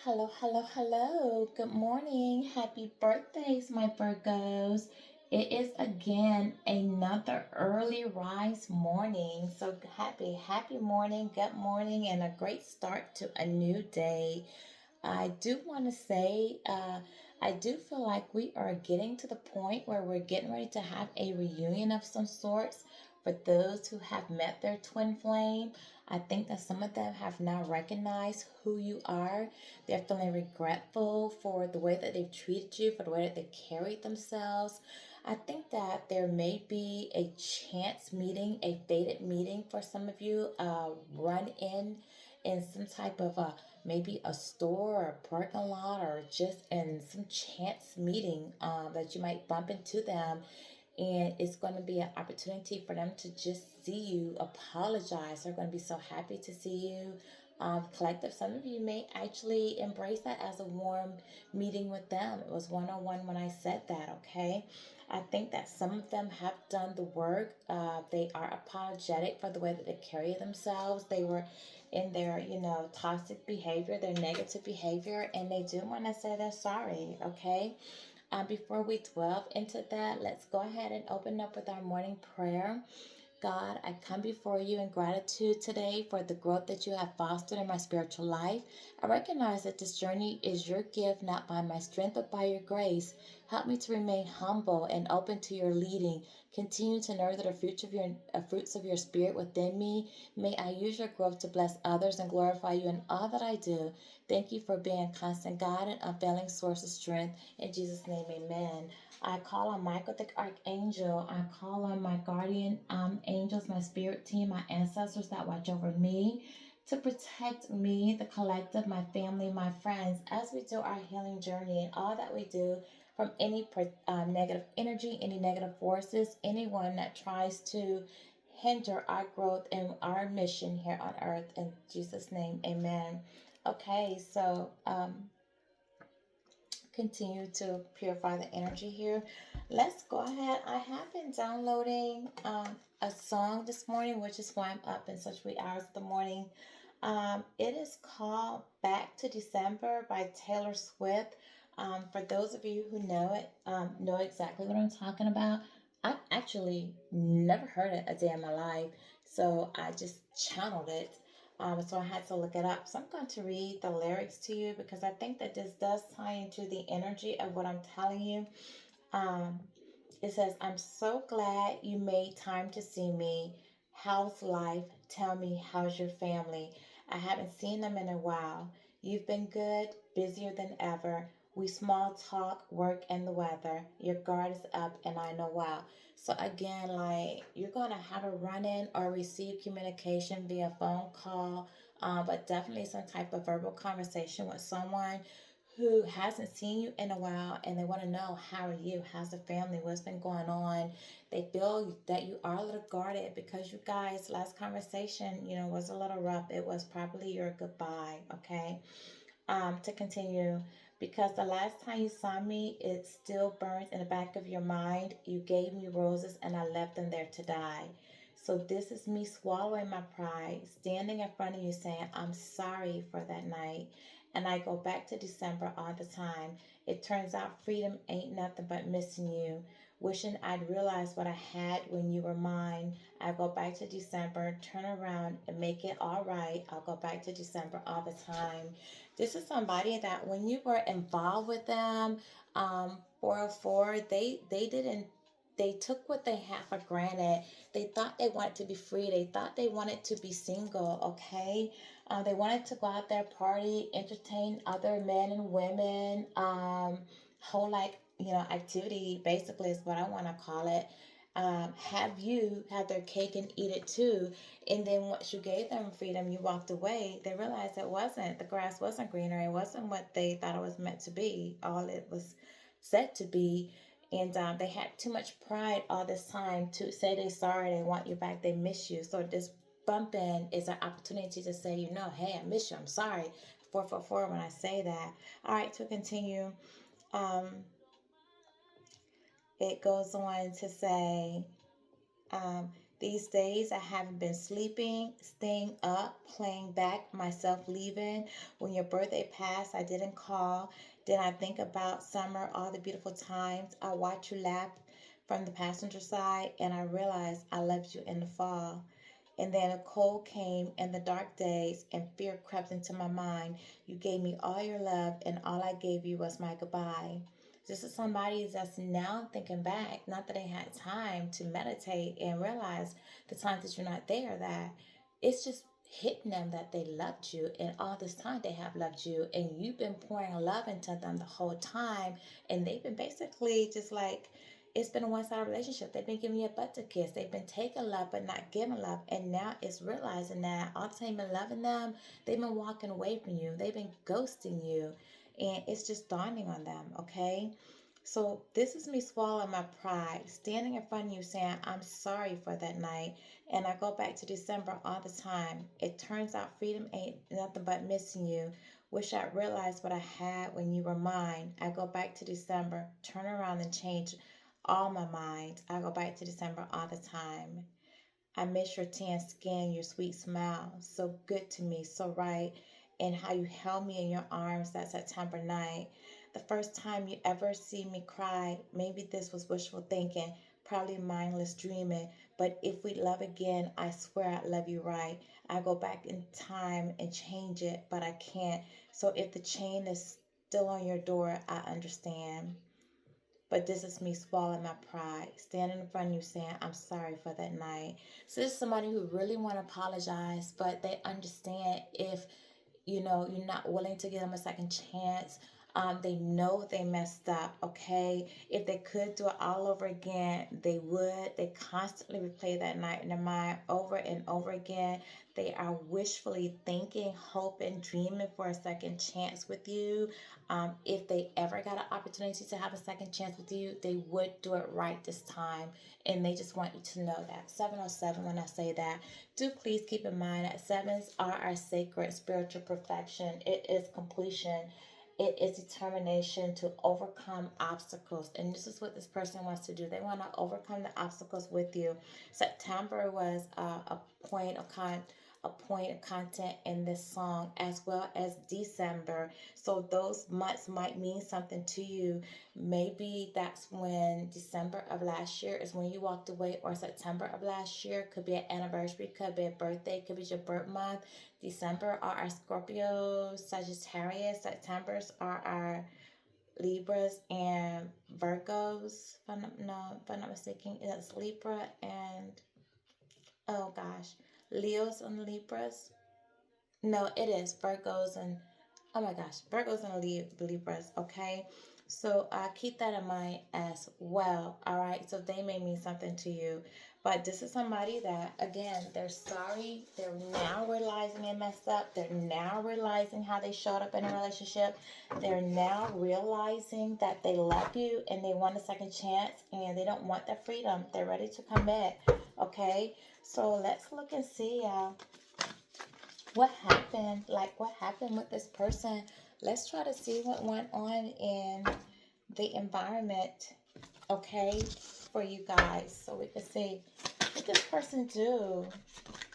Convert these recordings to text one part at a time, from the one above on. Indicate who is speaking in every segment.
Speaker 1: Hello, hello, hello. Good morning. Happy birthdays, my Virgos. It is again another early rise morning. So happy morning, good morning, and a great start to a new day. I do want to say, I do feel like we are getting to the point where we're getting ready to have a reunion of some sorts for those who have met their twin flame. I think that some of them have now recognized who you are. They're feeling regretful for the way that they've treated you, for the way that they carried themselves. I think that there may be a chance meeting, a fated meeting for some of you, run in some type of maybe a store or a parking lot or just in some chance meeting that you might bump into them, and it's going to be an opportunity for them to just see you, apologize. They're going to be so happy to see you. Collective, some of you may actually embrace that as a warm meeting with them. It was one on one when I said that, okay? I think that some of them have done the work. They are apologetic for the way that they carry themselves. They were in their, toxic behavior, their negative behavior, and they do want to say they're sorry, okay? Before we delve into that, let's go ahead and open up with our morning prayer. God, I come before you in gratitude today for the growth that you have fostered in my spiritual life. I recognize that this journey is your gift, not by my strength, but by your grace. Help me to remain humble and open to your leading. Continue to nurture the fruits of your spirit within me. May I use your growth to bless others and glorify you in all that I do. Thank you for being a constant God and unfailing source of strength. In Jesus' name, amen. I call on Michael the Archangel. I call on my guardian angels, my spirit team, my ancestors that watch over me to protect me, the collective, my family, my friends, as we do our healing journey and all that we do from any negative energy, any negative forces, anyone that tries to hinder our growth and our mission here on earth. In Jesus' name, amen. Okay, so continue to purify the energy here. Let's go ahead. I have been downloading a song this morning, which is why I'm up in such wee hours of the morning. It is called Back to December by Taylor Swift. For those of you who know it, know exactly what I'm talking about. I've actually never heard it a day in my life, so I just channeled it. So I had to look it up. So I'm going to read the lyrics to you because I think that this does tie into the energy of what I'm telling you. Um, it says, I'm so glad you made time to see me. How's life? Tell me, how's your family? I haven't seen them in a while. You've been good, busier than ever. We small talk, work, and the weather. Your guard is up, and I know wow. So again, like you're gonna have a run-in or receive communication via phone call, but definitely some type of verbal conversation with someone who hasn't seen you in a while, and they want to know, how are you, how's the family, what's been going on. They feel that you are a little guarded because you guys last conversation, was a little rough. It was probably your goodbye, okay? To continue, because the last time you saw me, it still burns in the back of your mind. You gave me roses and I left them there to die. So this is me swallowing my pride, standing in front of you saying, I'm sorry for that night. And I go back to December all the time. It turns out freedom ain't nothing but missing you. Wishing I'd realized what I had when you were mine. I go back to December, turn around and make it all right. I'll go back to December all the time. This is somebody that when you were involved with them, 404, they didn't, they took what they had for granted. They thought they wanted to be free. They thought they wanted to be single, okay? They wanted to go out there, party, entertain other men and women, whole like, activity basically is what I want to call it. Have you have their cake and eat it too? And then once you gave them freedom, you walked away. They realized it wasn't, the grass wasn't greener. It wasn't what they thought it was meant to be, all it was said to be. And they had too much pride all this time to say they're sorry, they want you back, they miss you. So this bump in is an opportunity to say, hey, I miss you, I'm sorry. 444 when I say that. All right, to continue. Um, it goes on to say, um, These days, I haven't been sleeping, staying up, playing back, myself leaving. When your birthday passed, I didn't call. Then I think about summer, all the beautiful times. I watch you laugh from the passenger side, and I realized I loved you in the fall. And then a cold came in the dark days, and fear crept into my mind. You gave me all your love, and all I gave you was my goodbye. This is somebody that's now thinking back, not that they had time to meditate and realize the times that you're not there, that it's just hitting them that they loved you, and all this time they have loved you, and you've been pouring love into them the whole time, and they've been basically just like, it's been a one-sided relationship. They've been giving you a butt to kiss. They've been taking love but not giving love. And now it's realizing that all the time you've been loving them, they've been walking away from you. They've been ghosting you. And it's just dawning on them, okay? So this is me swallowing my pride, standing in front of you saying, I'm sorry for that night. And I go back to December all the time. It turns out freedom ain't nothing but missing you. Wish I'd realized what I had when you were mine. I go back to December, turn around and change all my mind. I go back to December all the time. I miss your tan skin, your sweet smile, so good to me, so right, and how you held me in your arms that September night. The first time you ever see me cry, maybe this was wishful thinking, probably mindless dreaming, but if we love again, I swear I'd love you right. I go back in time and change it, but I can't. So if the chain is still on your door, I understand. But this is me swallowing my pride, standing in front of you saying, I'm sorry for that night. So this is somebody who really want to apologize, but they understand if, you're not willing to give them a second chance. They know they messed up, okay? If they could do it all over again, they would. They constantly replay that night in their mind over and over again. They are wishfully thinking, hoping, dreaming for a second chance with you. If they ever got an opportunity to have a second chance with you, they would do it right this time. And they just want you to know that. 707, when I say that, do please keep in mind that sevens are our sacred spiritual perfection. It is completion. It is determination to overcome obstacles. And this is what this person wants to do. They want to overcome the obstacles with you. September was a point of content in this song, as well as December. So those months might mean something to you. Maybe that's when December of last year is when you walked away, or September of last year. Could be an anniversary, could be a birthday, could be your birth month. December are our Scorpio, Sagittarius. September's are our Libras and Virgos. If I'm not mistaken, it's Libra and, oh gosh, Leos and Libras. No, it is Virgos and, oh my gosh, Virgos and Libras. Okay, so keep that in mind as well. All right, so they may mean something to you, but this is somebody that, again, they're sorry. They're now realizing they messed up. They're now realizing how they showed up in a relationship. They're now realizing that they love you and they want a second chance, and they don't want their freedom. They're ready to come back. Okay, so let's look and see, what happened, like what happened with this person. Let's try to see what went on in the environment, okay, for you guys, so we can see what this person do.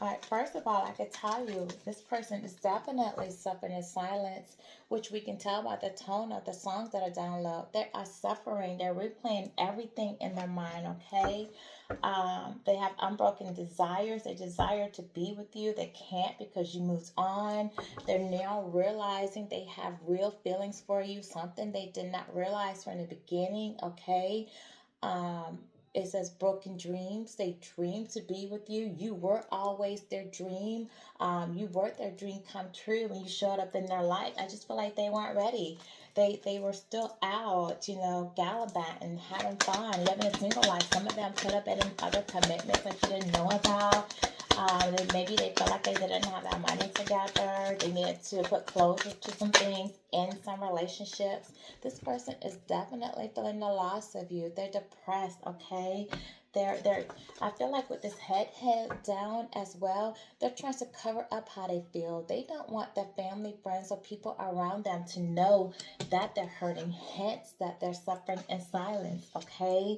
Speaker 1: All right, first of all, I can tell you this person is definitely suffering in silence, which we can tell by the tone of the songs that are downloaded. They are suffering. They're replaying everything in their mind, okay? They have unbroken desires. They desire to be with you. They can't because you moved on. They're now realizing they have real feelings for you, something they did not realize from the beginning, okay? Um, it says broken dreams. They dream to be with you. You were always their dream. You were their dream come true when you showed up in their life. I just feel like they weren't ready. They were still out, gallivanting, having fun, living a single life. Some of them could have been in other commitments that you didn't know about. Maybe they felt like they didn't have that money together. They needed to put closure to some things in some relationships. This person is definitely feeling the loss of you. They're depressed, okay? They're I feel like with this head down as well, they're trying to cover up how they feel. They don't want their family, friends, or people around them to know that they're hurting, hence that they're suffering in silence, okay?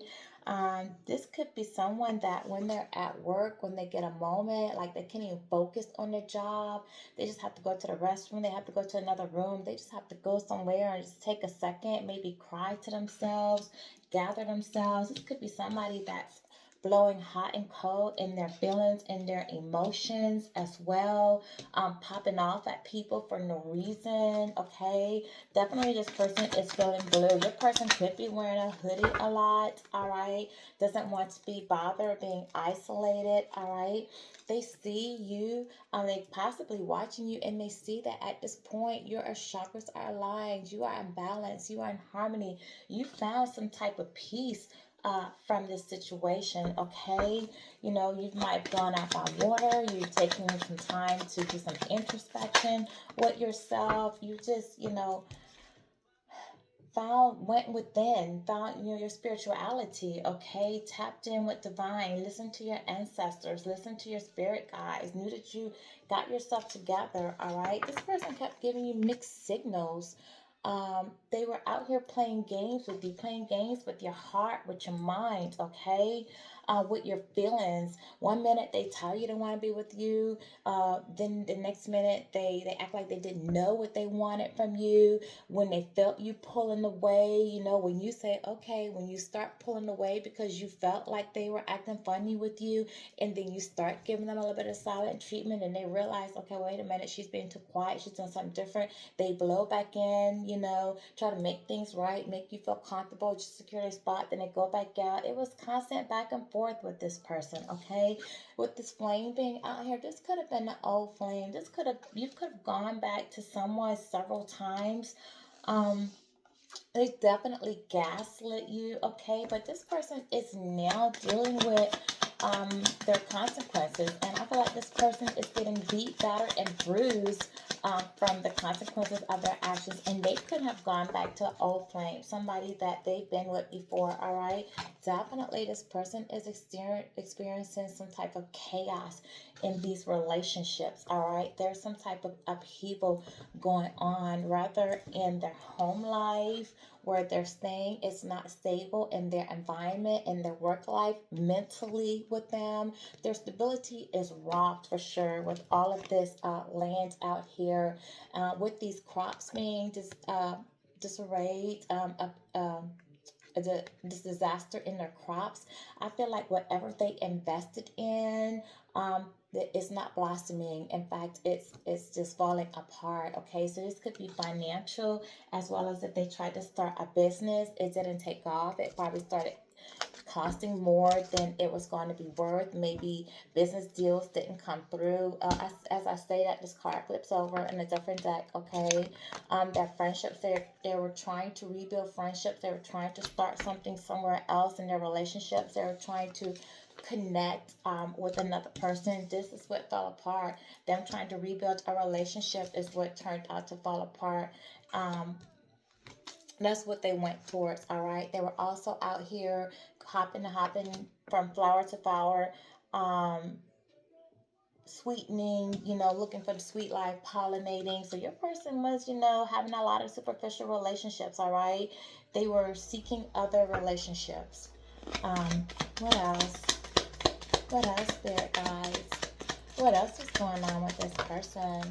Speaker 1: This could be someone that when they're at work, when they get a moment, like they can't even focus on their job, they just have to go to the restroom, they have to go to another room, they just have to go somewhere and just take a second, maybe cry to themselves, gather themselves. This could be somebody that's blowing hot and cold in their feelings and their emotions as well, popping off at people for no reason. Okay, definitely this person is feeling blue. Your person could be wearing a hoodie a lot. All right, doesn't want to be bothered being isolated. All right, they see you, they possibly watching you, and they see that at this point your chakras are aligned, you are in balance, you are in harmony, you found some type of peace from this situation. Okay, you know, you might have gone out on water, you've taken some time to do some introspection with yourself, you just, you know, found, went within, found, you know, your spirituality. Okay, tapped in with divine, listen to your ancestors, listen to your spirit guides, knew that you got yourself together. All right, this person kept giving you mixed signals. They were out here playing games with you, playing games with your heart, with your mind. Okay, with your feelings. One minute they tell you they want to be with you, then the next minute they act like they didn't know what they wanted from you. When they felt you pulling away, you know, when you say, okay, when you start pulling away because you felt like they were acting funny with you, and then you start giving them a little bit of silent treatment, and they realize, okay, wait a minute, she's being too quiet, she's doing something different. They blow back in, you know, try to make things right, make you feel comfortable, just secure their spot, then they go back out. It was constant back and forth with this person. Okay, with this flame being out here, this could have been an old flame. This could have, you could have gone back to someone several times. um they definitely gaslit you. Okay, but this person is now dealing with um their consequences, and I feel like this person is getting beat, battered, and bruised from the consequences of their actions, and they could have gone back to an old flame, somebody that they've been with before. All right, definitely this person is experiencing some type of chaos in these relationships. All right, there's some type of upheaval going on, rather in their home life, where they're staying is not stable, in their environment, in their work life, mentally with them. Their stability is rocked for sure with all of this land out here, with these crops being disarrayed, this disaster in their crops. I feel like whatever they invested in, that it's not blossoming. In fact, it's just falling apart. Okay, so this could be financial, as well as if they tried to start a business, it didn't take off. It probably started costing more than it was going to be worth. Maybe business deals didn't come through. As I say that, this card flips over in a different deck. Okay, their friendships, they were trying to rebuild friendships. They were trying to start something somewhere else in their relationships. They were trying to connect with another person. This is what fell apart. Them trying to rebuild a relationship is what turned out to fall apart. Um, that's what they went towards. All right, they were also out here hopping from flower to flower, um sweetening, you know, looking for the sweet life, pollinating. So your person was, you know, having a lot of superficial relationships. All right, they were seeking other relationships. What else? What else, spirit guys? What else is going on with this person?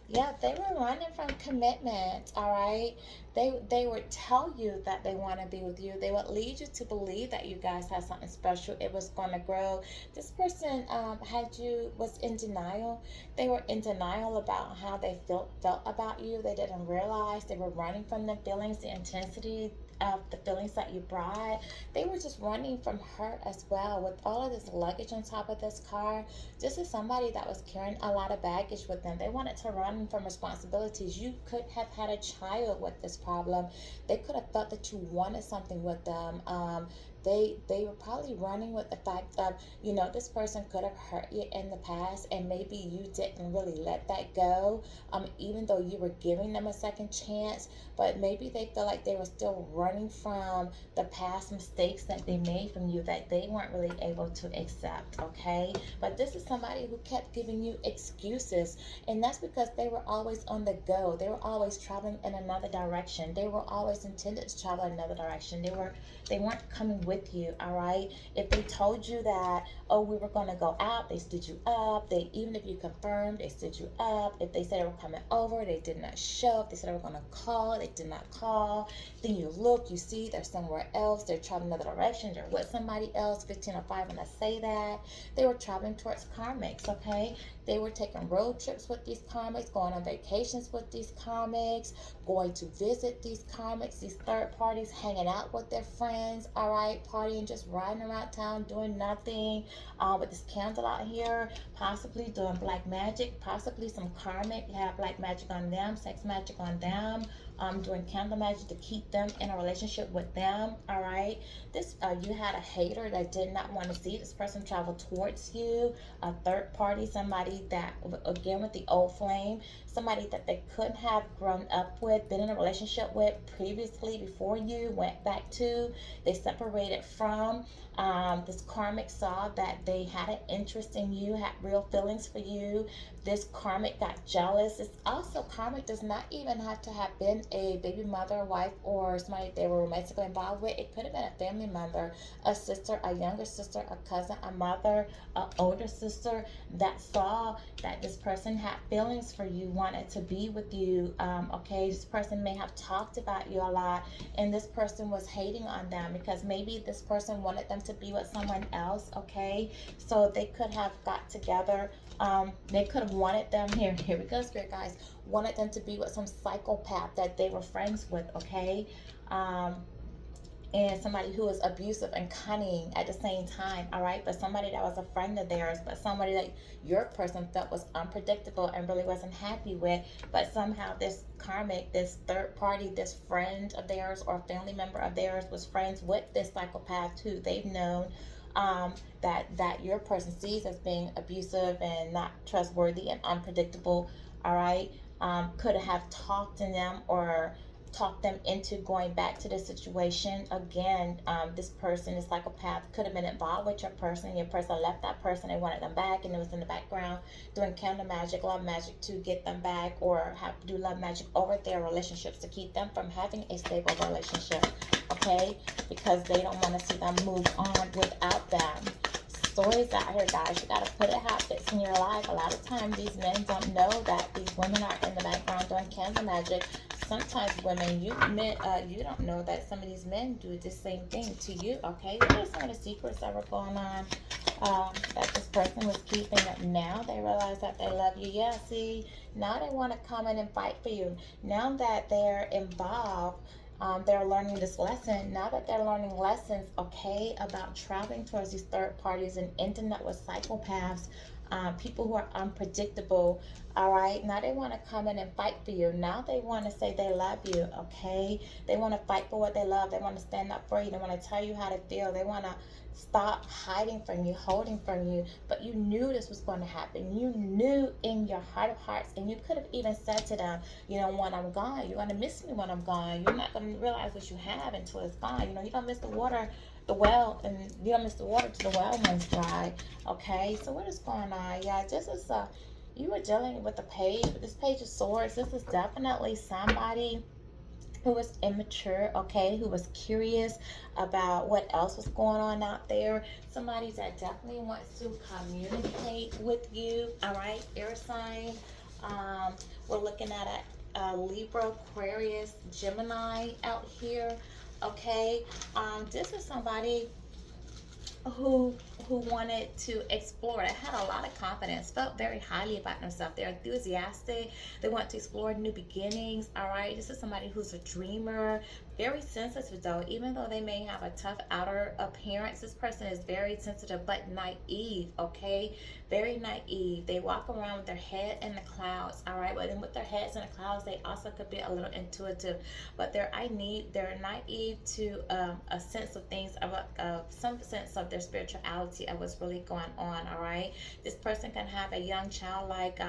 Speaker 1: Yeah, they were running from commitment. All right, they would tell you that they want to be with you. They would lead you to believe that you guys had something special. It was going to grow. This person had you was in denial. They were in denial about how they felt about you. They didn't realize they were running from the feelings, the intensity of the feelings that you brought. They were just running from hurt as well. With all of this luggage on top of this car, this is somebody that was carrying a lot of baggage with them. They wanted to run from responsibilities. You could have had a child with this problem. They could have felt that you wanted something with them. They were probably running with the fact of, you know, this person could have hurt you in the past, and maybe you didn't really let that go, even though you were giving them a second chance. But maybe they feel like they were still running from the past mistakes that they made from you, that they weren't really able to accept. Okay, but this is somebody who kept giving you excuses, and that's because they were always on the go. They were always traveling in another direction. They were always intended to travel in another direction. They weren't coming with with you, all right? If they told you that, oh, we were going to go out, they stood you up. They, even if you confirmed, they stood you up. If they said they were coming over, they did not show. If they said they were going to call, they did not call. Then you look, you see they're somewhere else. They're traveling another direction. They're with somebody else. 1505, when I say that, they were traveling towards karmics, okay? They were taking road trips with these karmics, going on vacations with these karmics, going to visit these karmics, these third parties, hanging out with their friends, all right, partying, just riding around town, doing nothing, with this candle out here, possibly doing black magic, possibly some karmic have black magic on them, sex magic on them, doing candle magic to keep them in a relationship with them, all right? This, you had a hater that did not want to see this person travel towards you, a third party, somebody that, again, with the old flame, somebody that they couldn't have grown up with, been in a relationship with previously before you went back to, they separated from. This karmic saw that they had an interest in you, had real feelings for you. This karmic got jealous. It's also, karmic does not even have to have been a baby mother, wife, or somebody they were romantically involved with. It could have been a family member, a sister, a younger sister, a cousin, a mother, an older sister that saw that this person had feelings for you, wanted to be with you. Okay, this person may have talked about you a lot, and this person was hating on them because maybe this person wanted them to be with someone else. Okay, so they could have got together. They could have wanted them, here we go, spirit guys, wanted them to be with some psychopath that they were friends with. Okay, and somebody who was abusive and cunning at the same time, all right? But somebody that was a friend of theirs, but somebody that your person felt was unpredictable and really wasn't happy with. But somehow this karmic, this third party, this friend of theirs or family member of theirs was friends with this psychopath who they've known, that your person sees as being abusive and not trustworthy and unpredictable, all right? Could have talked to them or talk them into going back to the situation again. This person, this psychopath, could have been involved with your person. Your person left that person, they wanted them back, and it was in the background doing candle magic, love magic to get them back, or have to do love magic over their relationships to keep them from having a stable relationship. Okay, because they don't want to see them move on without them. Stories out here, guys. You gotta put it how it fits in your life. A lot of times these men don't know that these women are in the background doing candle magic. Sometimes women, you don't know that some of these men do the same thing to you. Okay, what are some of the secrets that were going on, that this person was keeping up? Now they realize that they love you. Yeah, see, now they want to come in and fight for you. Now that they're involved, they're learning this lesson. Now that they're learning lessons, okay, about traveling towards these third parties and ending up with psychopaths, people who are unpredictable, all right? Now they want to come in and fight for you. Now they want to say they love you, okay? They want to fight for what they love. They want to stand up for you. They want to tell you how to feel. They want to stop hiding from you, holding from you. But you knew this was going to happen. You knew in your heart of hearts, and you could have even said to them, you know, when I'm gone, you're going to miss me when I'm gone. You're not going to realize what you have until it's gone. You know, you don't miss the water, the well, and you don't miss the water to the well runs dry. Okay, so what is going on? Yeah, this is you were dealing with the page, this page of swords. This is definitely somebody who was immature, okay, who was curious about what else was going on out there. Somebody that definitely wants to communicate with you, all right, air sign. We're looking at a Libra, Aquarius, Gemini out here, okay. This is somebody who wanted to explore. They had a lot of confidence, felt very highly about themselves. They're enthusiastic. They want to explore new beginnings. All right, this is somebody who's a dreamer, very sensitive though. Even though they may have a tough outer appearance, this person is very sensitive but naive. Okay, very naive. They walk around with their head in the clouds. All right, but then with their heads in the clouds, they also could be a little intuitive, but they're naive to a sense of things, of some sense of their spirituality, of what's really going on. All right, this person can have a young childlike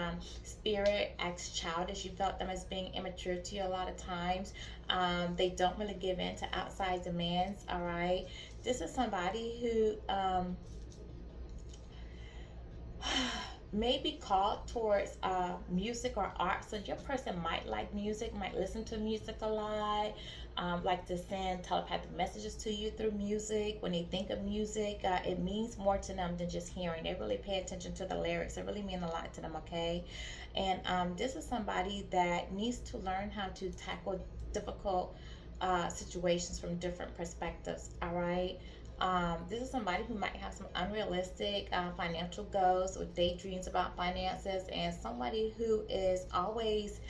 Speaker 1: spirit, acts childish. You felt them as being immature to you a lot of times. They don't really give in to outside demands. All right, this is somebody who may be called towards music or art. So your person might like music, might listen to music a lot, like to send telepathic messages to you through music. When they think of music, it means more to them than just hearing. They really pay attention to the lyrics. It really mean a lot to them, okay? And this is somebody that needs to learn how to tackle difficult situations from different perspectives, all right? This is somebody who might have some unrealistic financial goals or daydreams about finances, and somebody who is always,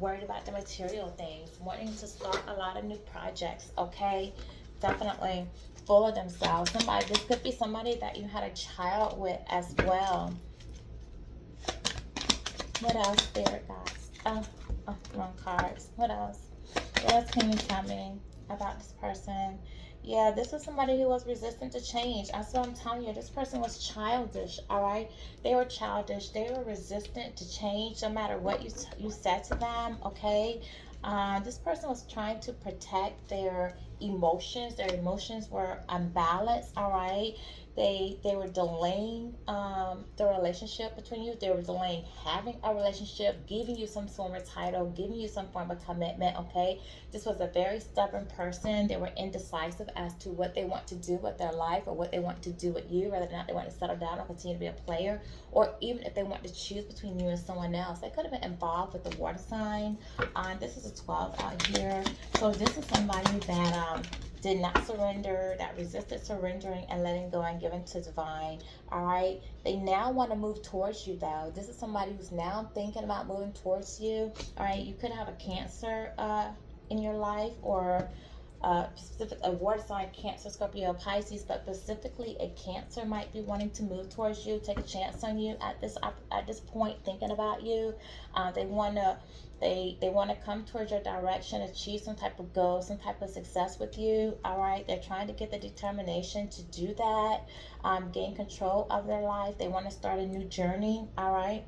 Speaker 1: worried about the material things, wanting to start a lot of new projects, okay? Definitely full of themselves. Somebody, this could be somebody that you had a child with as well. What else, Spirit guys? Wrong cards. What else? What else can you tell me about this person? Yeah, this is somebody who was resistant to change. That's what I'm telling you. This person was childish, all right? They were childish. They were resistant to change no matter what you said to them, okay? This person was trying to protect their emotions. Their emotions were unbalanced, all right? They were delaying the relationship between you. They were delaying having a relationship, giving you some form of title, giving you some form of commitment, okay? This was a very stubborn person. They were indecisive as to what they want to do with their life or what they want to do with you, whether or not they want to settle down or continue to be a player, or even if they want to choose between you and someone else. They could have been involved with the water sign. This is a 12 out here. So this is somebody that did not surrender, that resisted surrendering and letting go and giving to divine. All right. They now want to move towards you, though. This is somebody who's now thinking about moving towards you. All right. You could have a Cancer in your life, or specific a water sign, Cancer, Scorpio, Pisces, but specifically a Cancer might be wanting to move towards you, take a chance on you at this point, thinking about you. They want to they want to come towards your direction, achieve some type of goal, some type of success with you. All right, they're trying to get the determination to do that, gain control of their life. They want to start a new journey. All right,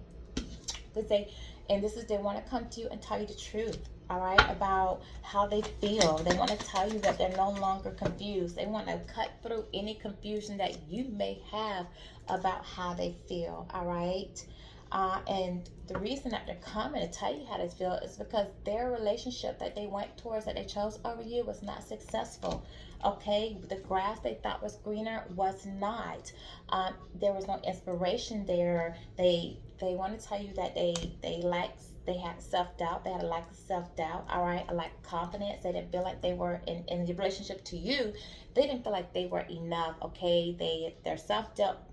Speaker 1: because they want to come to you and tell you the truth, all right, about how they feel. They want to tell you that they're no longer confused. They want to cut through any confusion that you may have about how they feel, all right? And the reason that they're coming to tell you how they feel is because their relationship that they went towards, that they chose over you, was not successful. Okay, the grass they thought was greener was not. There was no inspiration there. They want to tell you that they had self-doubt. They had a lack of self-doubt, all right, a lack of confidence. They didn't feel like they were in the relationship to you. They didn't feel like they were enough, okay? Their self-doubt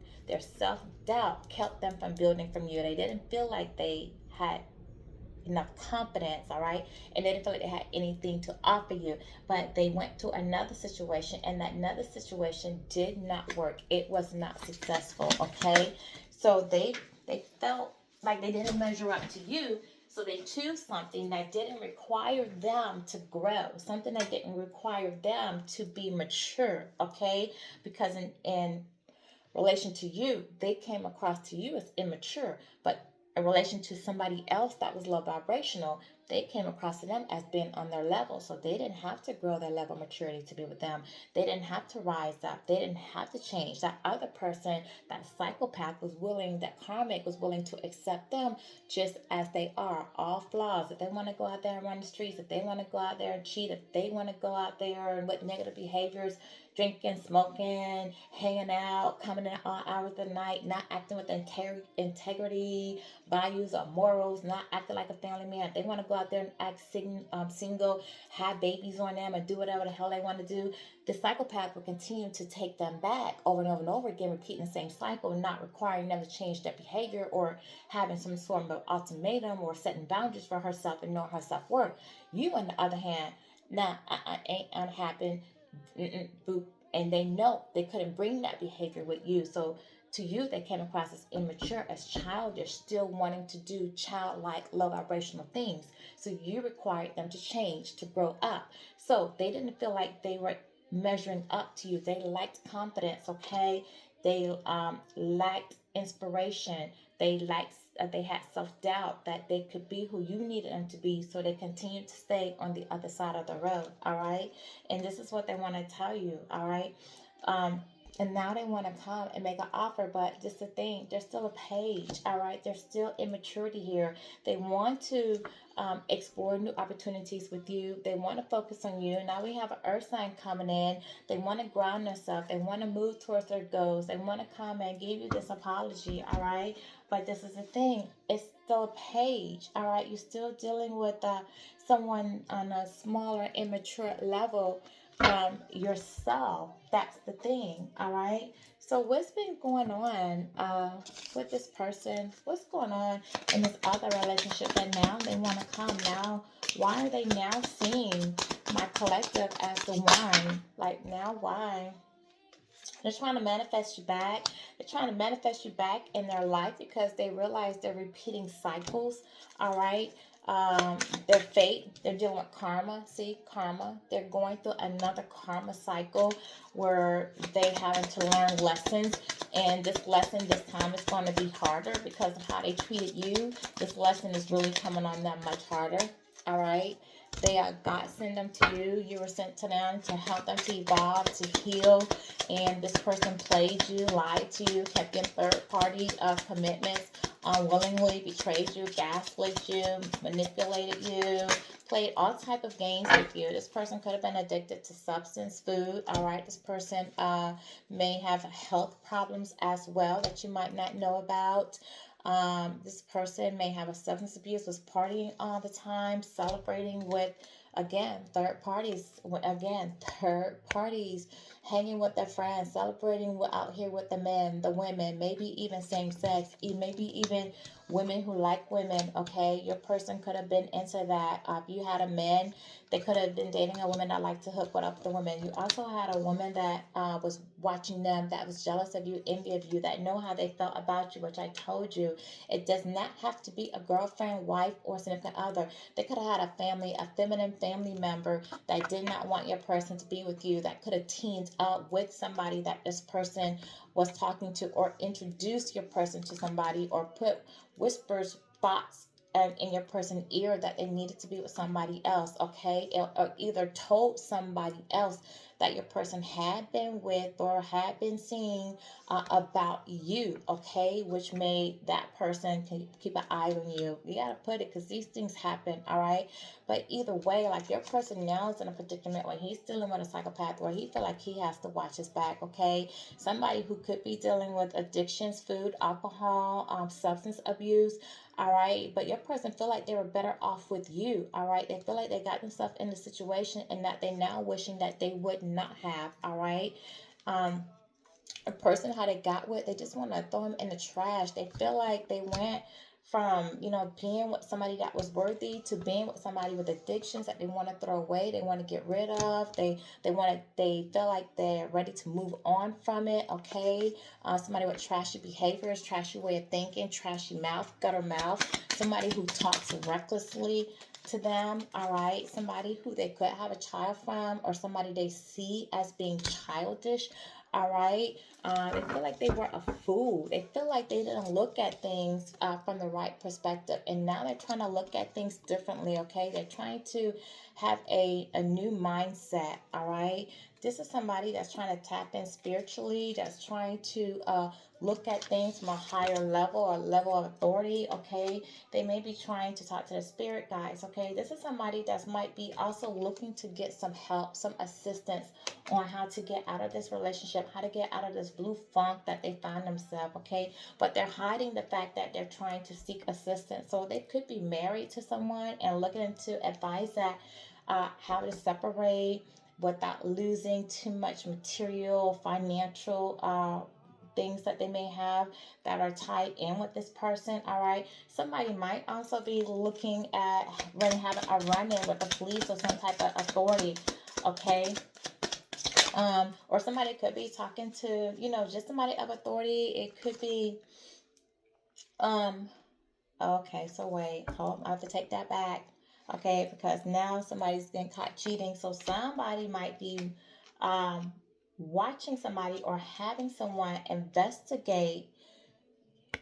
Speaker 1: kept them from building from you. They didn't feel like they had enough confidence, all right? And they didn't feel like they had anything to offer you. But they went to another situation, and that another situation did not work. It was not successful, okay? So they felt like they didn't measure up to you. So they choose something that didn't require them to grow, something that didn't require them to be mature, okay? Because in relation to you, they came across to you as immature, but in relation to somebody else that was low vibrational, they came across to them as being on their level. So they didn't have to grow their level of maturity to be with them. They didn't have to rise up. They didn't have to change. That other person, that psychopath, was willing, that karmic was willing to accept them just as they are, all flaws. If they want to go out there and run the streets, if they want to go out there and cheat, if they want to go out there and with negative behaviors, drinking, smoking, hanging out, coming in all hours of the night, not acting with integrity, values, or morals, not acting like a family man. If they want to go out there and act single, have babies on them, and do whatever the hell they want to do, the psychopath will continue to take them back over and over and over again, repeating the same cycle, and not requiring them to change their behavior or having some sort of ultimatum or setting boundaries for herself and knowing her self-worth. You, on the other hand, nah, ain't unhappy. Boop. And they know they couldn't bring that behavior with you. So to you, they came across as immature, as childish, still wanting to do childlike, low vibrational things. So you required them to change, to grow up. So they didn't feel like they were measuring up to you. They lacked confidence, okay? They lacked inspiration. They had self-doubt that they could be who you needed them to be, so they continued to stay on the other side of the road, all right? And this is what they want to tell you, all right? And now they want to come and make an offer, but just the thing, there's still a page, all right? There's still immaturity here. They want to explore new opportunities with you. They want to focus on you. Now we have an earth sign coming in. They want to ground themselves. They want to move towards their goals. They want to come and give you this apology, all right? But this is the thing, it's still a page, all right? You're still dealing with someone on a smaller, immature level from yourself. That's the thing, all right? So, what's been going on with this person? What's going on in this other relationship that now they want to come? Now, why are they now seeing my collective as the one? Like, now why? They're trying to manifest you back. They're trying to manifest you back in their life because they realize they're repeating cycles. All right. Their fate, they're dealing with karma. See, karma. They're going through another karma cycle where they having to learn lessons. And this lesson this time is going to be harder because of how they treated you. This lesson is really coming on them much harder. All right. They are God sent them to you. You were sent to them to help them to evolve, to heal, and this person played you, lied to you, kept in third party commitments, unwillingly betrayed you, gaslit you, manipulated you, played all type of games with you. This person could have been addicted to substance, food. All right, this person may have health problems as well that you might not know about. This person may have a substance abuse, was partying all the time, celebrating with, again, third parties. Again, third parties, hanging with their friends, celebrating out here with the men, the women, maybe even same sex, maybe even women who like women. Okay, your person could have been into that. If you had a man, they could have been dating a woman that liked to hook up the women. You also had a woman that was watching them, that was jealous of you, envy of you, that know how they felt about you, which I told you. It does not have to be a girlfriend, wife, or significant other. They could have had a family, a feminine family member that did not want your person to be with you, that could have teamed up with somebody that this person was talking to, or introduced your person to somebody, or put whispers, thoughts, in your person's ear that they needed to be with somebody else, okay? Or either told somebody else that your person had been with or had been seeing about you, okay? Which made that person keep an eye on you. You gotta put it, because these things happen, all right? But either way, like, your person now is in a predicament where he's dealing with a psychopath, where he feel like he has to watch his back, okay? Somebody who could be dealing with addictions, food, alcohol, substance abuse, all right? But your person feel like they were better off with you, all right? They feel like they got themselves in the situation and that they now wishing that they would not have, all right? Um, a person how they got with, they just want to throw them in the trash. They feel like they went from, being with somebody that was worthy to being with somebody with addictions that they want to throw away, they want to get rid of. They feel like they're ready to move on from it, okay? Somebody with trashy behaviors, trashy way of thinking, trashy mouth, gutter mouth, somebody who talks recklessly to them, all right? Somebody who they could have a child from, or somebody they see as being childish, all right? They feel like they were a fool. They feel like they didn't look at things from the right perspective. And now they're trying to look at things differently, okay? They're trying to have a new mindset, all right? This is somebody that's trying to tap in spiritually, that's trying to look at things from a higher level, or level of authority, okay? They may be trying to talk to the spirit guides, okay? This is somebody that might be also looking to get some help, some assistance on how to get out of this relationship, how to get out of this blue funk that they find themselves, okay? But they're hiding the fact that they're trying to seek assistance. So they could be married to someone and looking to advise that how to separate without losing too much material, financial things that they may have that are tied in with this person, all right? Somebody might also be looking at having a run-in with the police or some type of authority, okay? Or somebody could be talking to, just somebody of authority. It could be, um, okay, so wait, hold, I have to take that back. Okay, because now somebody's been caught cheating. So somebody might be, um, watching somebody or having someone investigate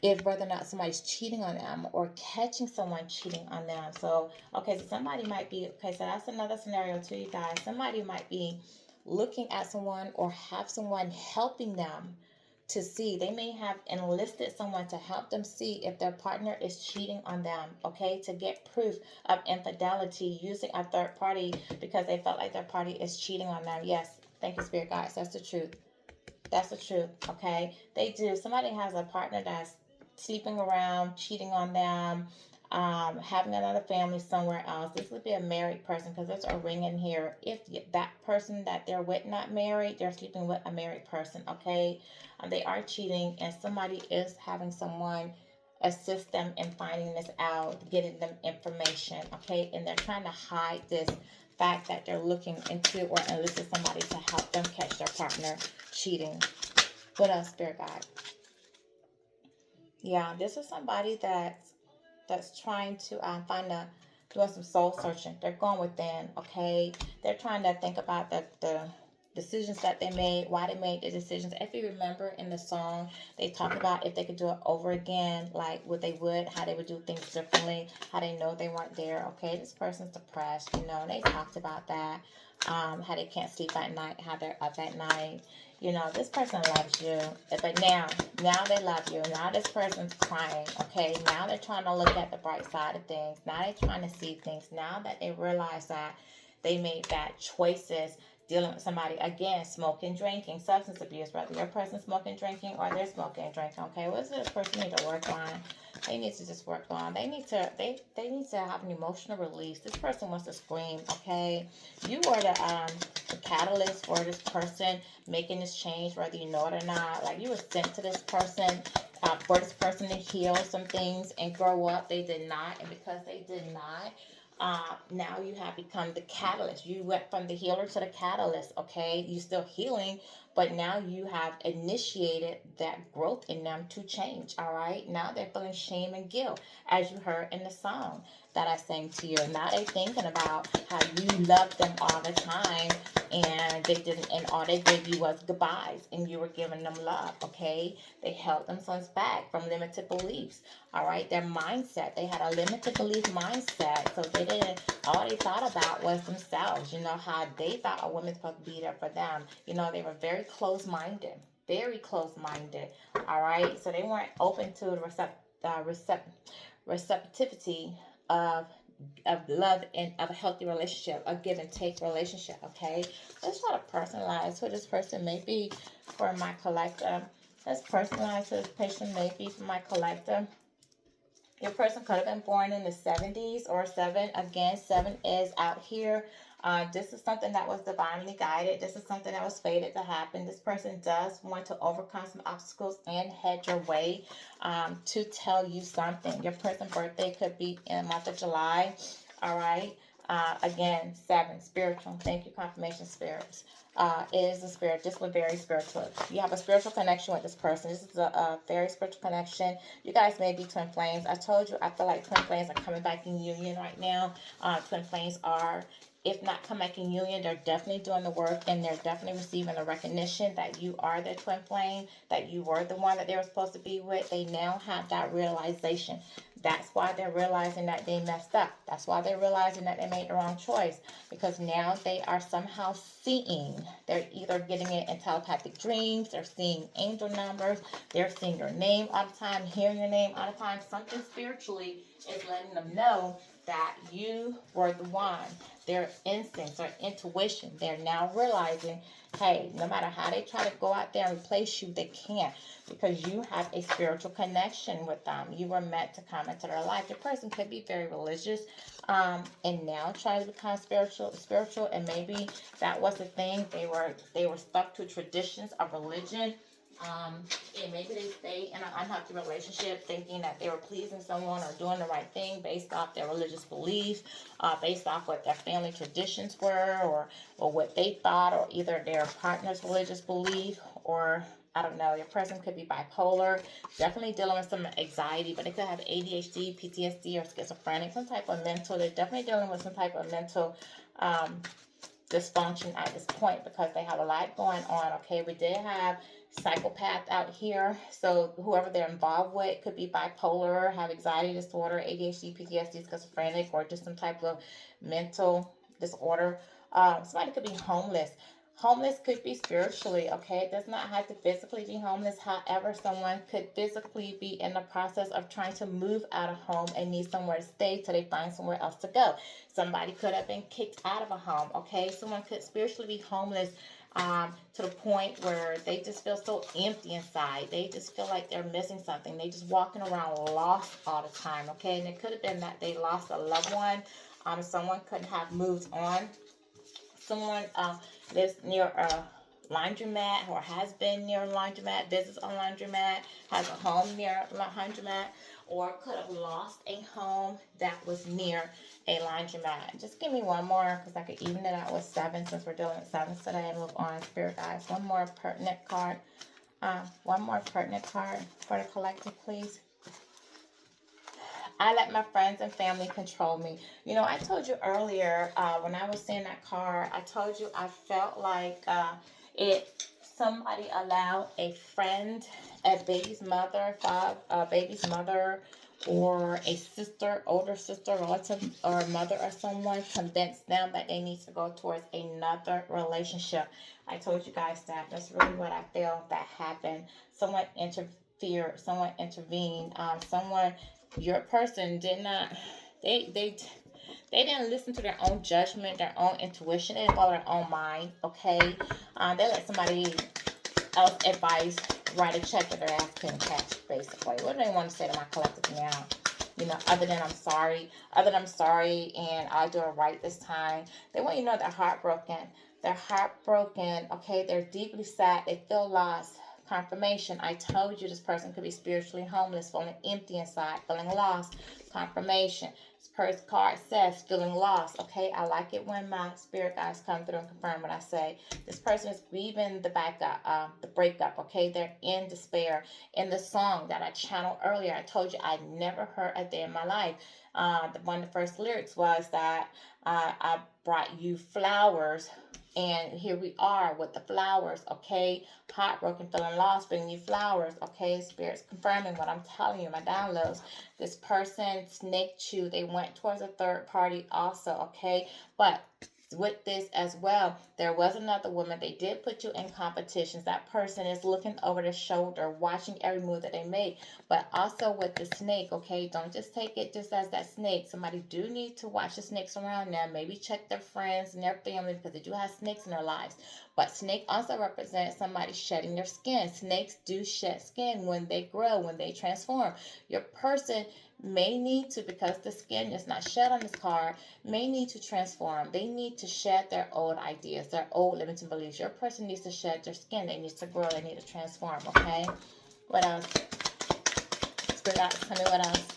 Speaker 1: if whether or not somebody's cheating on them, or catching someone cheating on them. So, okay, so somebody might be, okay, so that's another scenario too, you guys. Somebody might be looking at someone or have someone helping them to see. They may have enlisted someone to help them see if their partner is cheating on them, okay? To get proof of infidelity using a third party because they felt like their party is cheating on them. Yes, thank you, Spirit Guides. That's the truth. That's the truth, okay? They do. Somebody has a partner that's sleeping around, cheating on them, having another family somewhere else. This would be a married person because there's a ring in here. If that person that they're with not married, they're sleeping with a married person, okay? They are cheating, and somebody is having someone assist them in finding this out, getting them information, okay? And they're trying to hide this fact that they're looking into or enlisted somebody to help them catch their partner cheating. What else, Spirit Guide? Yeah, this is somebody that's trying to find a doing some soul searching. They're going within, okay? They're trying to think about the decisions that they made, why they made the decisions. If you remember in the song, they talked about if they could do it over again, like what they would, how they would do things differently, how they know they weren't there. Okay, this person's depressed, and they talked about that. How they can't sleep at night, how they're up at night. This person loves you, but now they love you. Now this person's crying, okay? Now they're trying to look at the bright side of things. Now they're trying to see things. Now that they realize that they made bad choices dealing with somebody, again, smoking, drinking, substance abuse, whether your person smoking, drinking, or they're smoking and drinking, okay? What is it a person need to work on? They need to just work on. They need to have an emotional release. This person wants to scream, okay? You are the catalyst for this person making this change, whether you know it or not. Like, you were sent to this person for this person to heal some things and grow up. They did not, and because they did not, now you have become the catalyst. You went from the healer to the catalyst, okay? You're still healing, but now you have initiated that growth in them to change, all right? Now they're feeling shame and guilt, as you heard in the song that I sang to you. Now they're thinking about how you loved them all the time and they didn't, and all they gave you was goodbyes and you were giving them love, okay? They held themselves back from limited beliefs, all right? Their mindset, they had a limited belief mindset, so all they thought about was themselves, how they thought a woman's supposed to be there for them. They were very close-minded, very close-minded, all right? So they weren't open to the receptivity of love and of a healthy relationship, a give and take relationship, okay? Let's try to personalize who this person may be for my collector. Let's personalize who this person may be for my collector. Your person could have been born in the 70s or 7. Again, 7 is out here. This is something that was divinely guided. This is something that was fated to happen. This person does want to overcome some obstacles and head your way to tell you something. Your person's birthday could be in the month of July. All right. Again, 7, spiritual. Thank you, confirmation spirits. Is a spirit. This was very spiritual. You have a spiritual connection with this person. This is a very spiritual connection. You guys may be twin flames. I told you, I feel like twin flames are coming back in union right now. Twin flames are, if not come back in union, they're definitely doing the work and they're definitely receiving the recognition that you are their twin flame, that you were the one that they were supposed to be with. They now have that realization. That's why they're realizing that they messed up. That's why they're realizing that they made the wrong choice. Because now they are somehow seeing. They're either getting it in telepathic dreams. They're seeing angel numbers. They're seeing your name all the time, hearing your name all the time. Something spiritually is letting them know that you were the one. Their instincts or intuition, they're now realizing, hey, no matter how they try to go out there and replace you, they can't, because you have a spiritual connection with them. You were meant to come into their life. The person could be very religious, and now trying to become spiritual, and maybe that was the thing. They were stuck to traditions of religion. And maybe they stay in an unhealthy relationship thinking that they were pleasing someone or doing the right thing based off their religious beliefs, based off what their family traditions were, or what they thought, or either their partner's religious belief, or I don't know, your person could be bipolar, definitely dealing with some anxiety, but they could have ADHD, PTSD, or schizophrenic, some type of mental, they're definitely dealing with some type of mental dysfunction at this point because they have a lot going on, okay? We did have psychopath out here, so whoever they're involved with could be bipolar, have anxiety disorder, ADHD, PTSD, schizophrenic, or just some type of mental disorder. Somebody could be homeless. Homeless could be spiritually, okay? It does not have to physically be homeless. However, someone could physically be in the process of trying to move out of home and need somewhere to stay till they find somewhere else to go. Somebody could have been kicked out of a home, okay? Someone could spiritually be homeless to the point where they just feel so empty inside. They just feel like they're missing something. They just walking around lost all the time, okay? And it could have been that they lost a loved one. Someone couldn't have moved on. Someone lives near a laundromat or has been near a laundromat, visits a laundromat, has a home near a laundromat, or could have lost a home that was near a laundromat. Just give me one more because I could even it out with 7 since we're dealing with 7s today and move on, Spirit guys. One more pertinent card. One more pertinent card for the collective, please. I let my friends and family control me. You know, I told you earlier when I was saying that card, I told you I felt like it. Somebody allowed a friend, a baby's mother, baby's mother, or a sister, older sister, relative, or mother, or someone convinced them that they need to go towards another relationship. I told you guys that. That's really what I feel that happened. Someone interfered. Someone intervened. Someone your person did not they didn't listen to their own judgment, their own intuition. They didn't follow their own mind, okay? They let somebody else advice write a check that their ass couldn't catch, basically. What do they want to say to my collective now? You know, other than I'm sorry and I'll do it right this time. They want you to know they're heartbroken. They're heartbroken, okay? They're deeply sad. They feel lost. Confirmation. I told you this person could be spiritually homeless, feeling empty inside, feeling lost. Confirmation. This person card says feeling lost. Okay, I like it when my spirit guys come through and confirm what I say. This person is grieving the breakup. Okay, they're in despair. In the song that I channeled earlier, I told you I never heard a day in my life. One of the first lyrics was that I brought you flowers. And here we are with the flowers, okay? Heartbroken, feeling lost, bringing you flowers, okay? Spirit's confirming what I'm telling you, my downloads. This person snaked you. They went towards a third party also, okay? But with this as well, there was another woman. They did put you in competitions. That person is looking over their shoulder, watching every move that they make. But also with the snake, okay? Don't just take it just as that snake. Somebody do need to watch the snakes around them. Maybe check their friends and their family because they do have snakes in their lives. But snake also represents somebody shedding their skin. Snakes do shed skin when they grow, when they transform. Your person may need to, because the skin is not shed on this card, may need to transform. They need to shed their old ideas, their old limiting beliefs. Your person needs to shed their skin. They need to grow. They need to transform, okay? What else? Spirit out. Tell me what else.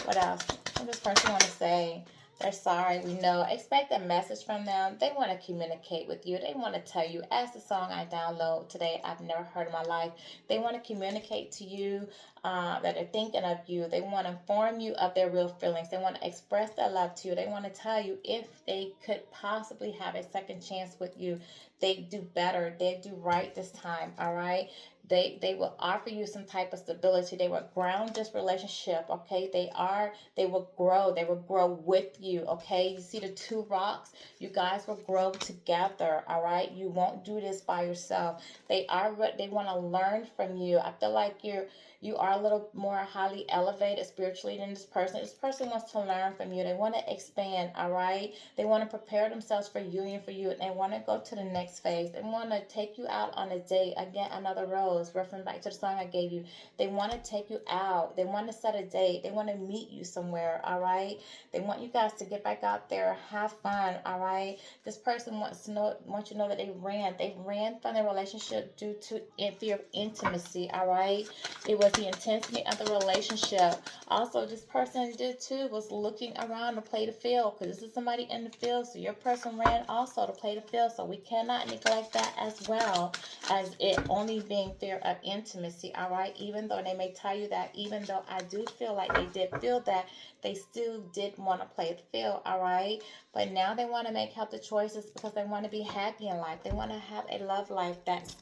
Speaker 1: What else? What does this person want to say? They're sorry. We know. Expect a message from them. They want to communicate with you. They want to tell you, as the song I download today, I've never heard in my life. They want to communicate to you that they're thinking of you. They want to inform you of their real feelings. They want to express their love to you. They want to tell you if they could possibly have a second chance with you, they do better. They do right this time, all right? They will offer you some type of stability. They will ground this relationship, okay? They will grow. They will grow with you, okay? You see the two rocks? You guys will grow together, all right? You won't do this by yourself. They want to learn from you. I feel like you are a little more highly elevated spiritually than this person. This person wants to learn from you. They want to expand, all right? They want to prepare themselves for union for you. And they want to go to the next phase. They want to take you out on a date. Again, another rose, referring back to the song I gave you. They want to take you out. They want to set a date. They want to meet you somewhere, all right? They want you guys to get back out there, have fun, all right? This person wants you to know that they ran from their relationship due to fear of intimacy, all right? It was the intensity of the relationship. Also, this person did too was looking around to play the field, because this is somebody in the field. So your person ran also to play the field. So we cannot neglect that as well as it only being fear of intimacy. All right. Even though they may tell you that, even though I do feel like they did feel that, they still did want to play the field. All right. But now they want to make healthy choices because they want to be happy in life. They want to have a love life that's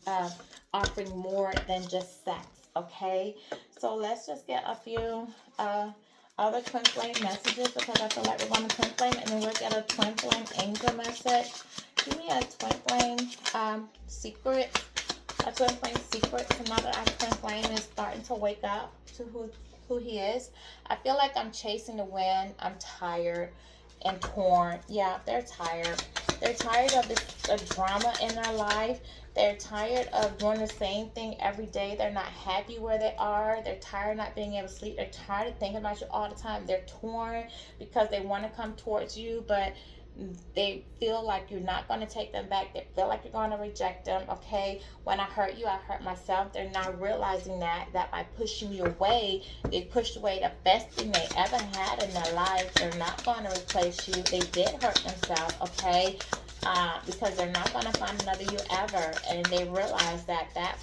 Speaker 1: offering more than just sex. Okay, so let's just get a few other twin flame messages, because I feel like we're going to twin flame, and then we'll get a twin flame angel message. Give me a twin flame secret. A twin flame secret. So now that our twin flame is starting to wake up to who he is. I feel like I'm chasing the wind. I'm tired and torn. Yeah, they're tired. They're tired of the drama in their life. They're tired of doing the same thing every day. They're not happy where they are. They're tired of not being able to sleep. They're tired of thinking about you all the time. They're torn because they want to come towards you, but they feel like you're not going to take them back. They feel like you're going to reject them. Okay, when I hurt you, I hurt myself. They're now realizing that by pushing you away, they pushed away the best thing they ever had in their life. They're not going to replace you. They did hurt themselves. Okay, because they're not going to find another you ever, and they realize that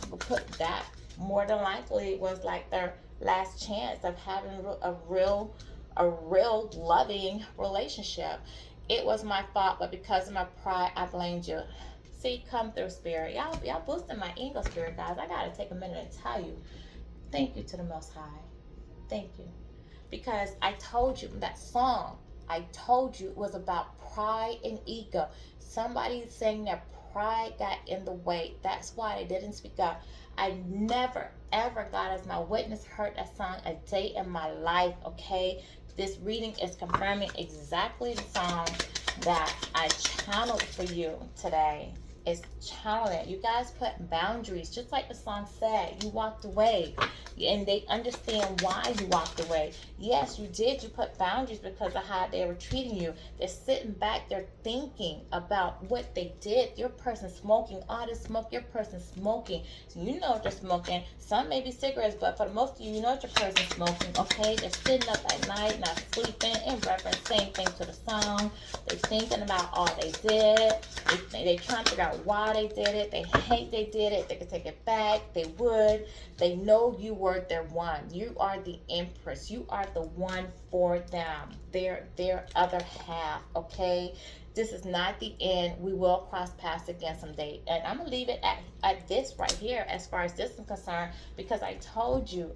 Speaker 1: more than likely was like their last chance of having a real loving relationship. It was my fault, but because of my pride, I blamed you. See, come through, spirit. Y'all boosting my ego, spirit, guys. I gotta take a minute and tell you, thank you to the Most High. Thank you, because I told you that song. I told you it was about pride and ego. Somebody saying that pride got in the way. That's why they didn't speak up. I never, ever, God as my witness, heard that song a day in my life, okay? This reading is confirming exactly the song that I channeled for you today. It's channeling. You guys put boundaries, just like the song said. You walked away, and they understand why you walked away. Yes, you did. You put boundaries because of how they were treating you. They're sitting back. They're thinking about what they did. Your person smoking all this smoke. Your person smoking. So you know they're smoking. Some may be cigarettes, but for most of you, you know your person smoking. Okay, they're sitting up at night, not sleeping, in reference, same thing to the song. They're thinking about all they did. They trying to figure out why they did it. They hate they did it. They could take it back. They would. They know you were their one. You are the empress. You are the one for them. Their other half. Okay. This is not the end. We will cross paths again someday. And I'm gonna leave it at this right here as far as this is concerned, because I told you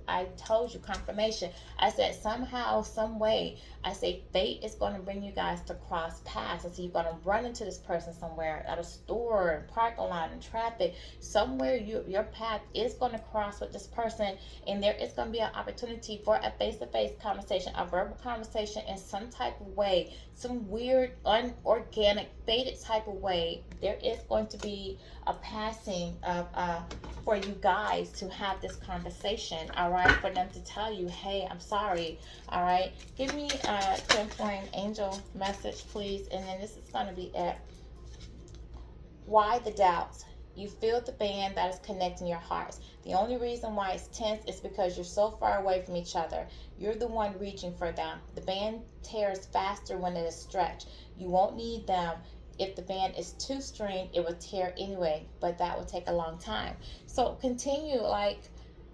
Speaker 1: confirmation. I said somehow, some way, I say fate is going to bring you guys to cross paths. I see you're going to run into this person somewhere, at a store, parking lot, in traffic. Somewhere your path is going to cross with this person, and there is going to be an opportunity for a face-to-face conversation, a verbal conversation in some type of way, some weird, unorganic, fated type of way. There is going to be a passing of for you guys to have this conversation, all right, for them to tell you, hey, I'm sorry, all right. Give me a twin flame angel message, please, and then this is going to be it. Why the doubts? You feel the band that is connecting your hearts. The only reason why it's tense is because you're so far away from each other. You're the one reaching for them. The band tears faster when it is stretched. You won't need them. If the band is too strained, it will tear anyway, but that will take a long time. So continue, like,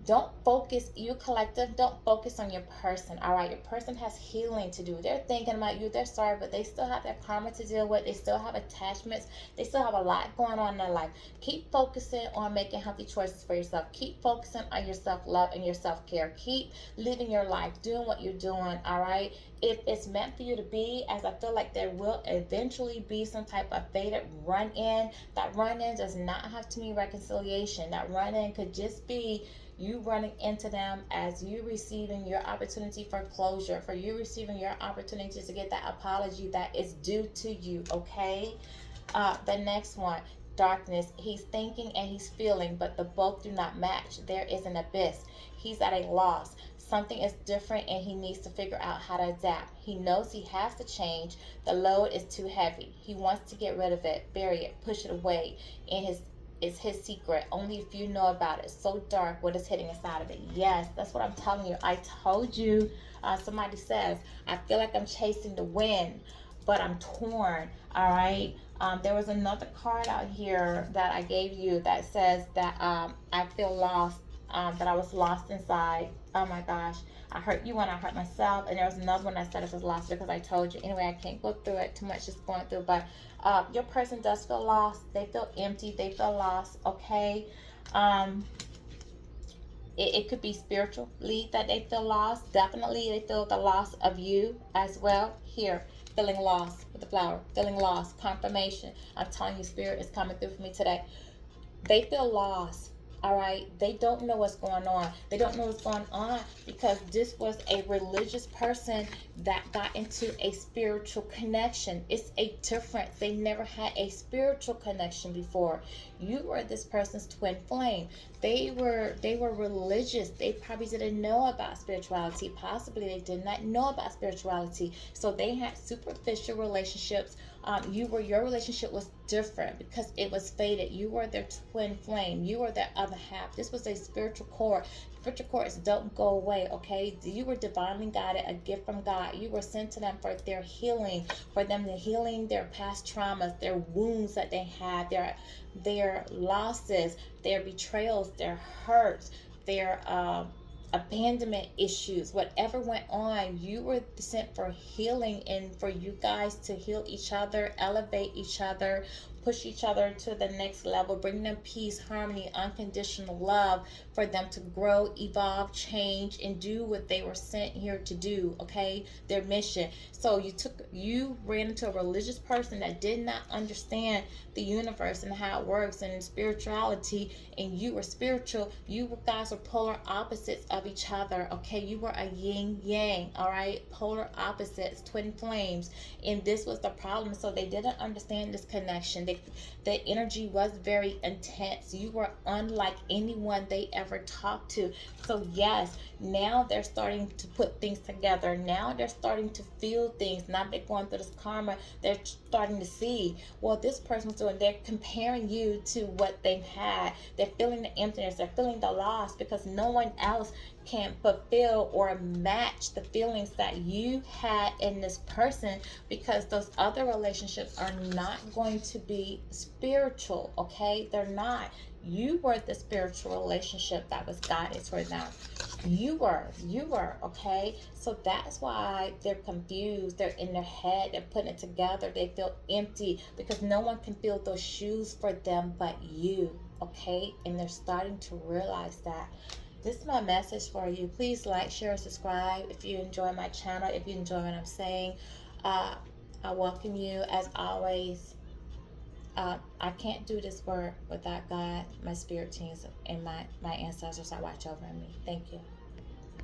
Speaker 1: don't focus, you collective, don't focus on your person, all right? Your person has healing to do. They're thinking about you, they're sorry, but they still have their karma to deal with. They still have attachments. They still have a lot going on in their life. Keep focusing on making healthy choices for yourself. Keep focusing on your self-love and your self-care. Keep living your life, doing what you're doing, all right? If it's meant for you to be, as I feel like there will eventually be some type of fated run-in, that run-in does not have to mean reconciliation. That run-in could just be you running into them as you receiving your opportunity for closure, for you receiving your opportunity to get that apology that is due to you, okay? The next one, darkness. He's thinking and he's feeling, but the both do not match. There is an abyss. He's at a loss. Something is different and he needs to figure out how to adapt. He knows he has to change. The load is too heavy. He wants to get rid of it, bury it, push it away. In his Is his secret. Only if you know about it. So dark, what is hidden inside of it. Yes, that's what I'm telling you. I told you. Somebody says, I feel like I'm chasing the wind, but I'm torn. All right. There was another card out here that I gave you that says that I feel lost, that I was lost inside. Oh my gosh. I hurt you when I hurt myself. And there was another one that said I was lost because I told you. Anyway, I can't go through it too much, just going through. But your person does feel lost. They feel empty. They feel lost. Okay. Um, it could be spiritually that they feel lost. Definitely they feel the loss of you as well. Here, feeling lost with the flower, feeling lost, confirmation. I'm telling you, Spirit is coming through for me today. They feel lost. All right, they don't know what's going on. They don't know what's going on because this was a religious person that got into a spiritual connection. It's a difference. They never had a spiritual connection before. You were this person's twin flame. They were religious. They probably didn't know about spirituality. Possibly they did not know about spirituality. So they had superficial relationships. Your relationship was different because it was faded. You were their twin flame. You were their other half. This was a spiritual core. Spiritual cores don't go away, okay? You were divinely guided, a gift from God. You were sent to them for their healing, for them to healing their past traumas, their wounds that they had, their losses, their betrayals, their hurts, their abandonment issues, whatever went on. You were sent for healing and for you guys to heal each other, elevate each other, push each other to the next level, bring them peace, harmony, unconditional love, for them to grow, evolve, change, and do what they were sent here to do, okay? Their mission. So you ran into a religious person that did not understand the universe and how it works and spirituality, and you were spiritual. You guys were polar opposites of each other, okay? You were a yin yang, all right? Polar opposites, twin flames, and this was the problem. So they didn't understand this connection. The energy was very intense. You were unlike anyone they ever talked to. So yes, now they're starting to put things together. Now they're starting to feel things. Now they're going through this karma. They're starting to see, well, this person's doing. They're comparing you to what they've had. They're feeling the emptiness. They're feeling the loss because no one else can fulfill or match the feelings that you had in this person, because those other relationships are not going to be spiritual, okay? They're not. You were the spiritual relationship that was guided for them. You were, okay? So that's why they're confused. They're in their head. They're putting it together. They feel empty because no one can fill those shoes for them but you, okay? And they're starting to realize that. This is my message for you. Please like, share, subscribe if you enjoy my channel, if you enjoy what I'm saying. Uh, I welcome you as always. I can't do this work without God, my spirit teams, and my ancestors that watch over me. Thank you.